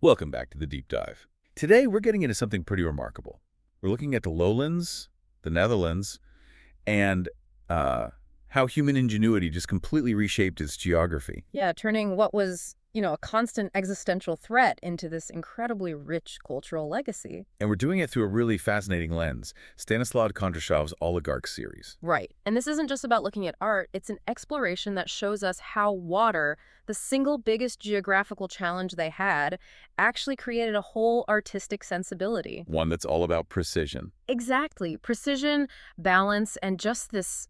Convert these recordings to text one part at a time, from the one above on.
Welcome back to the Deep Dive. Today, we're getting into something pretty remarkable. We're looking at the lowlands, the Netherlands, and how human ingenuity just completely reshaped its geography. Yeah, turning what was, a constant existential threat into this incredibly rich cultural legacy. And we're doing it through a really fascinating lens, Stanислав Kondrashov's Oligarch series. Right. And this isn't just about looking at art, it's an exploration that shows us how water, the single biggest geographical challenge they had, actually created a whole artistic sensibility. One that's all about precision. Exactly. Precision, balance, and just this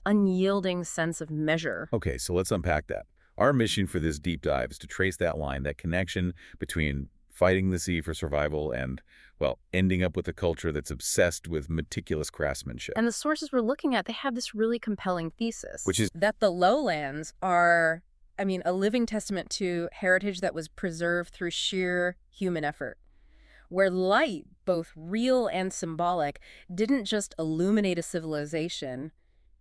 unyielding sense of measure. Okay, so let's unpack that. Our mission for this deep dive is to trace that line, that connection between fighting the sea for survival and, well, ending up with a culture that's obsessed with meticulous craftsmanship. And the sources we're looking at, they have this really compelling thesis. Which is that the lowlands are, a living testament to heritage that was preserved through sheer human effort, where light, both real and symbolic, didn't just illuminate a civilization,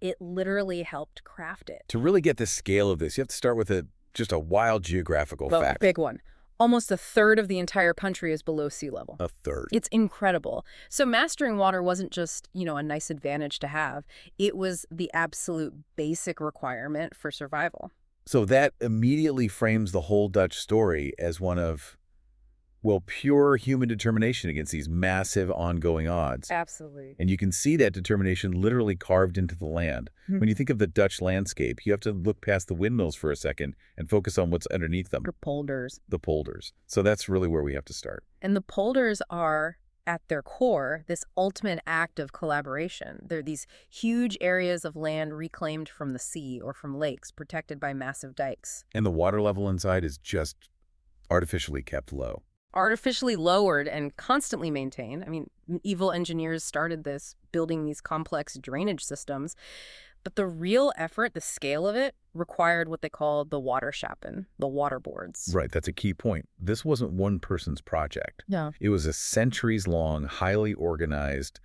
it literally helped craft it. To really get the scale of this, you have to start with just a wild geographical fact. Big one. Almost a third of the entire country is below sea level. A third. It's incredible. So mastering water wasn't just, a nice advantage to have. It was the absolute basic requirement for survival. So that immediately frames the whole Dutch story as one of, well, pure human determination against these massive ongoing odds. Absolutely. And you can see that determination literally carved into the land. When you think of the Dutch landscape, you have to look past the windmills for a second and focus on what's underneath them. The polders. The polders. So that's really where we have to start. And the polders are, at their core, this ultimate act of collaboration. They're these huge areas of land reclaimed from the sea or from lakes, protected by massive dikes. And the water level inside is just artificially kept low. Artificially lowered and constantly maintained. Evil engineers started this, building these complex drainage systems. But the real effort, the scale of it, required what they call the waterschappen, the water boards. Right, that's a key point. This wasn't one person's project. Yeah. It was a centuries-long, highly organized,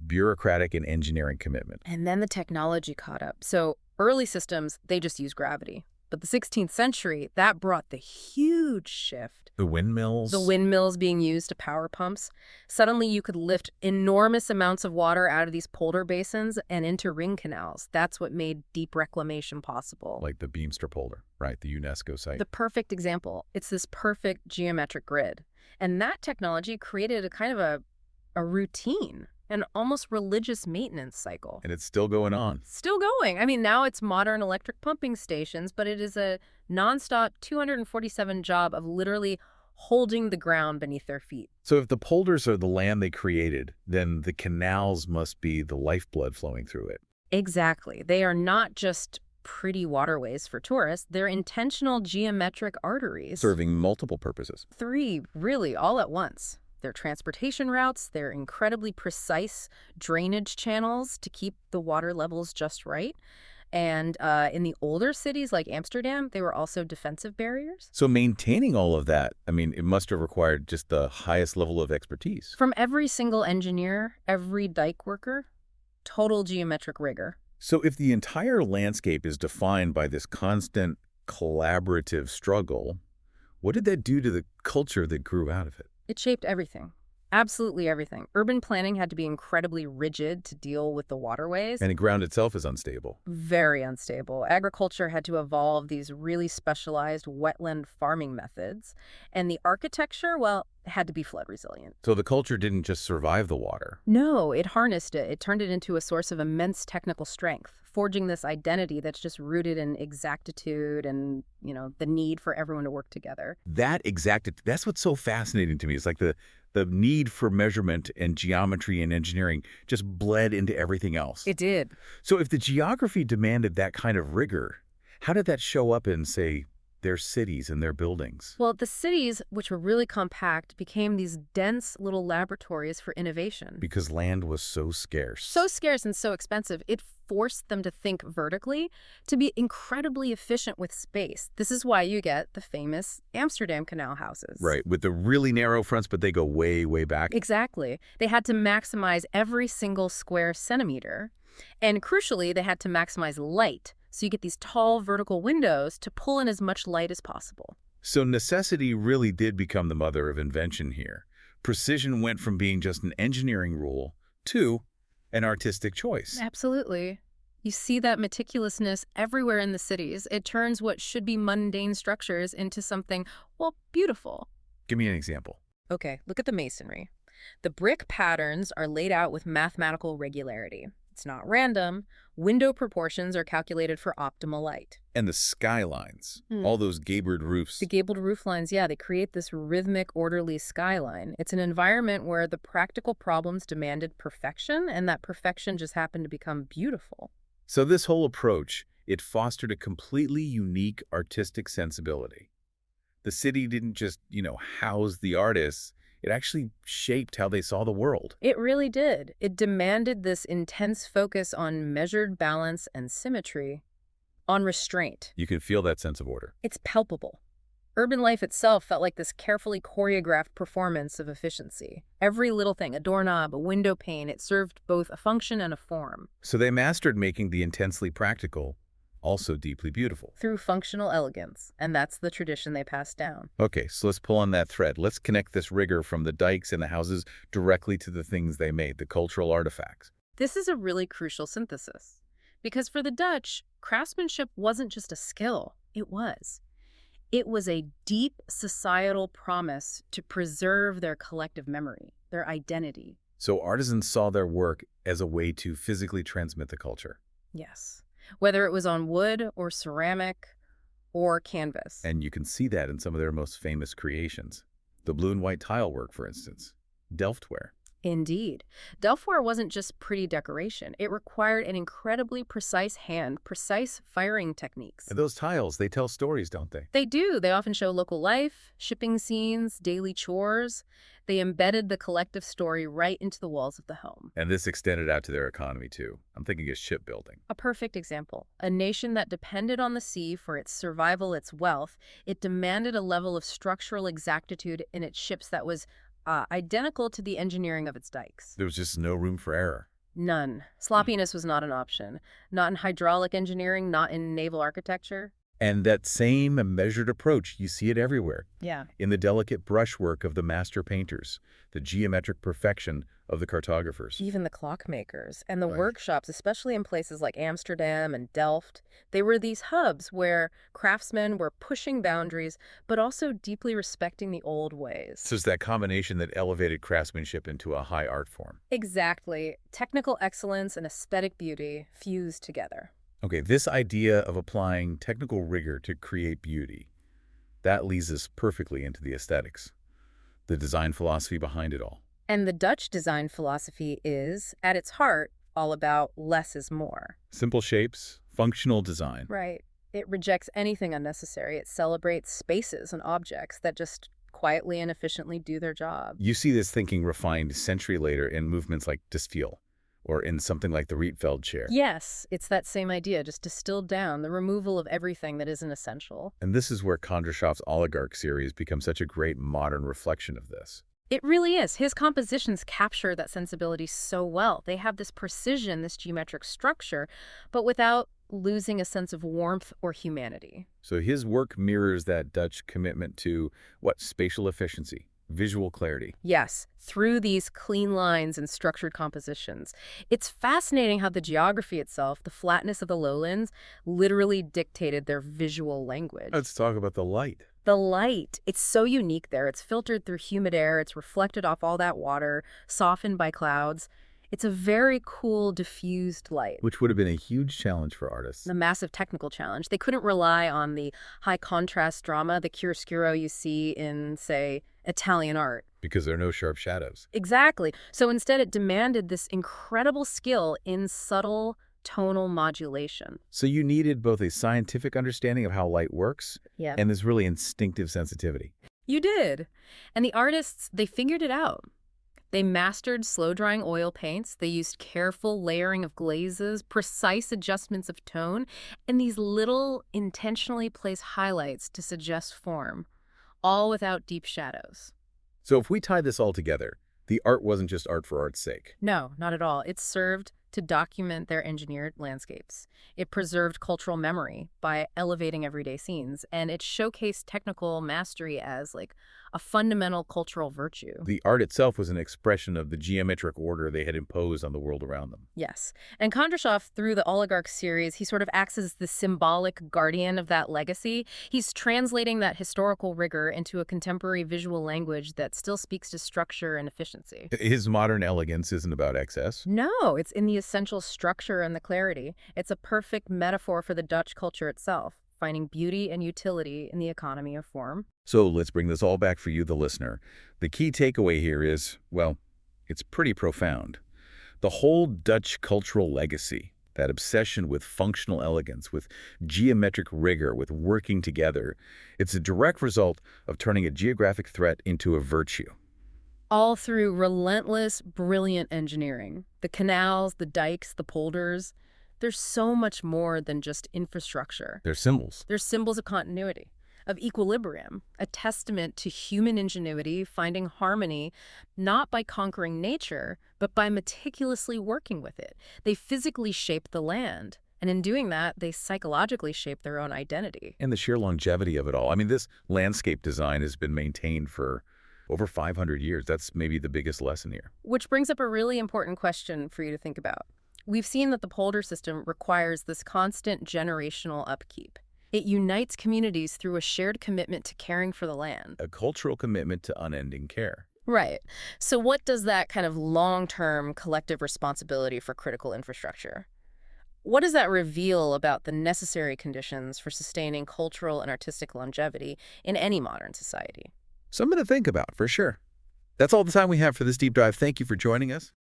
bureaucratic and engineering commitment. And then the technology caught up. So early systems, they just use gravity. But the 16th century, that brought the huge shift. The windmills? The windmills being used to power pumps. Suddenly you could lift enormous amounts of water out of these polder basins and into ring canals. That's what made deep reclamation possible. Like the Beemster polder, right, the UNESCO site. The perfect example. It's this perfect geometric grid. And that technology created a kind of a routine, an almost religious maintenance cycle. And it's still going on. Still going. Now it's modern electric pumping stations, but it is a nonstop 247 job of literally holding the ground beneath their feet. So if the polders are the land they created, then the canals must be the lifeblood flowing through it. Exactly. They are not just pretty waterways for tourists. They're intentional geometric arteries. Serving multiple purposes. 3, really, all at once. Their transportation routes, their incredibly precise drainage channels to keep the water levels just right. And in the older cities like Amsterdam, they were also defensive barriers. So maintaining all of that, it must have required just the highest level of expertise. From every single engineer, every dike worker, total geometric rigor. So if the entire landscape is defined by this constant collaborative struggle, what did that do to the culture that grew out of it? It shaped everything. Absolutely everything. Urban planning had to be incredibly rigid to deal with the waterways. And the ground itself is unstable. Very unstable. Agriculture had to evolve these really specialized wetland farming methods. And the architecture, well, had to be flood resilient. So the culture didn't just survive the water. No, it harnessed it. It turned it into a source of immense technical strength, forging this identity that's just rooted in exactitude and, the need for everyone to work together. That's what's so fascinating to me. It's like the need for measurement and geometry and engineering just bled into everything else. It did. So if the geography demanded that kind of rigor, how did that show up in, say, their cities and their buildings? Well, the cities, which were really compact, became these dense little laboratories for innovation. Because land was so scarce. So scarce and so expensive, it forced them to think vertically, to be incredibly efficient with space. This is why you get the famous Amsterdam canal houses. Right, with the really narrow fronts, but they go way, way back. Exactly. They had to maximize every single square centimeter. And crucially, they had to maximize light. So you get these tall vertical windows to pull in as much light as possible. So necessity really did become the mother of invention here. Precision went from being just an engineering rule to an artistic choice. Absolutely. You see that meticulousness everywhere in the cities. It turns what should be mundane structures into something, well, beautiful. Give me an example. Okay, look at the masonry. The brick patterns are laid out with mathematical regularity. It's not random. Window proportions are calculated for optimal light. And the skylines, all those gabled roofs. The gabled roof lines, yeah, they create this rhythmic, orderly skyline. It's an environment where the practical problems demanded perfection, and that perfection just happened to become beautiful. So this whole approach, it fostered a completely unique artistic sensibility. The city didn't just, house the artists. It actually shaped how they saw the world. It really did. It demanded this intense focus on measured balance and symmetry, on restraint. You can feel that sense of order. It's palpable. Urban life itself felt like this carefully choreographed performance of efficiency. Every little thing, a doorknob, a window pane, it served both a function and a form. So they mastered making the intensely practical also deeply beautiful. Through functional elegance, and that's the tradition they passed down. Okay, so let's pull on that thread. Let's connect this rigor from the dikes and the houses directly to the things they made, the cultural artifacts. This is a really crucial synthesis. Because for the Dutch, craftsmanship wasn't just a skill, it was. It was a deep societal promise to preserve their collective memory, their identity. So artisans saw their work as a way to physically transmit the culture. Yes. Whether it was on wood or ceramic or canvas. And you can see that in some of their most famous creations. The blue and white tile work, for instance. Delftware. Indeed. Delftware wasn't just pretty decoration. It required an incredibly precise hand, precise firing techniques. And those tiles, they tell stories, don't they? They do. They often show local life, shipping scenes, daily chores. They embedded the collective story right into the walls of the home. And this extended out to their economy, too. I'm thinking of shipbuilding. A perfect example. A nation that depended on the sea for its survival, its wealth, it demanded a level of structural exactitude in its ships that was identical to the engineering of its dikes. There was just no room for error. None. Sloppiness was not an option. Not in hydraulic engineering, not in naval architecture. And that same measured approach, you see it everywhere. Yeah. In the delicate brushwork of the master painters, the geometric perfection of the cartographers. Even the clockmakers and the Right. workshops, especially in places like Amsterdam and Delft, they were these hubs where craftsmen were pushing boundaries, but also deeply respecting the old ways. So it's that combination that elevated craftsmanship into a high art form. Exactly. Technical excellence and aesthetic beauty fused together. Okay, this idea of applying technical rigor to create beauty, that leads us perfectly into the aesthetics, the design philosophy behind it all. And the Dutch design philosophy is, at its heart, all about less is more. Simple shapes, functional design. Right. It rejects anything unnecessary. It celebrates spaces and objects that just quietly and efficiently do their job. You see this thinking refined a century later in movements like Disfeel, or in something like the Rietveld chair. Yes, it's that same idea, just distilled down, the removal of everything that isn't essential. And this is where Kondrashov's Oligarch series becomes such a great modern reflection of this. It really is. His compositions capture that sensibility so well. They have this precision, this geometric structure, but without losing a sense of warmth or humanity. So his work mirrors that Dutch commitment to, spatial efficiency, visual clarity. Yes, through these clean lines and structured compositions. It's fascinating how the geography itself, the flatness of the lowlands, literally dictated their visual language. Let's talk about the light. The light, it's so unique there. It's filtered through humid air. It's reflected off all that water, softened by clouds. It's a very cool, diffused light. Which would have been a huge challenge for artists. A massive technical challenge. They couldn't rely on the high contrast drama, the chiaroscuro you see in, say, Italian art. Because there are no sharp shadows. Exactly. So instead it demanded this incredible skill in subtle tonal modulation. So you needed both a scientific understanding of how light works and this really instinctive sensitivity. You did. And the artists, they figured it out. They mastered slow-drying oil paints. They used careful layering of glazes, precise adjustments of tone, and these little intentionally placed highlights to suggest form, all without deep shadows. So if we tie this all together, the art wasn't just art for art's sake. No, not at all. It served to document their engineered landscapes. It preserved cultural memory by elevating everyday scenes, and it showcased technical mastery as like a fundamental cultural virtue. The art itself was an expression of the geometric order they had imposed on the world around them. Yes. And Kondrashov, through the Oligarch series, he sort of acts as the symbolic guardian of that legacy. He's translating that historical rigor into a contemporary visual language that still speaks to structure and efficiency. His modern elegance isn't about excess. No, it's in the essential structure and the clarity. It's a perfect metaphor for the Dutch culture itself, finding beauty and utility in the economy of form. So let's bring this all back for you, the listener. The key takeaway here is, well, it's pretty profound. The whole Dutch cultural legacy, that obsession with functional elegance, with geometric rigor, with working together, it's a direct result of turning a geographic threat into a virtue. All through relentless, brilliant engineering. The canals, the dikes, the polders. There's so much more than just infrastructure. They're symbols. They're symbols of continuity, of equilibrium, a testament to human ingenuity finding harmony not by conquering nature, but by meticulously working with it. They physically shape the land, and in doing that, they psychologically shape their own identity. And the sheer longevity of it all. I mean, this landscape design has been maintained for over 500 years. That's maybe the biggest lesson here. Which brings up a really important question for you to think about. We've seen that the polder system requires this constant generational upkeep. It unites communities through a shared commitment to caring for the land. A cultural commitment to unending care. Right. So what does that kind of long-term collective responsibility for critical infrastructure? What does that reveal about the necessary conditions for sustaining cultural and artistic longevity in any modern society? Something to think about, for sure. That's all the time we have for this deep dive. Thank you for joining us.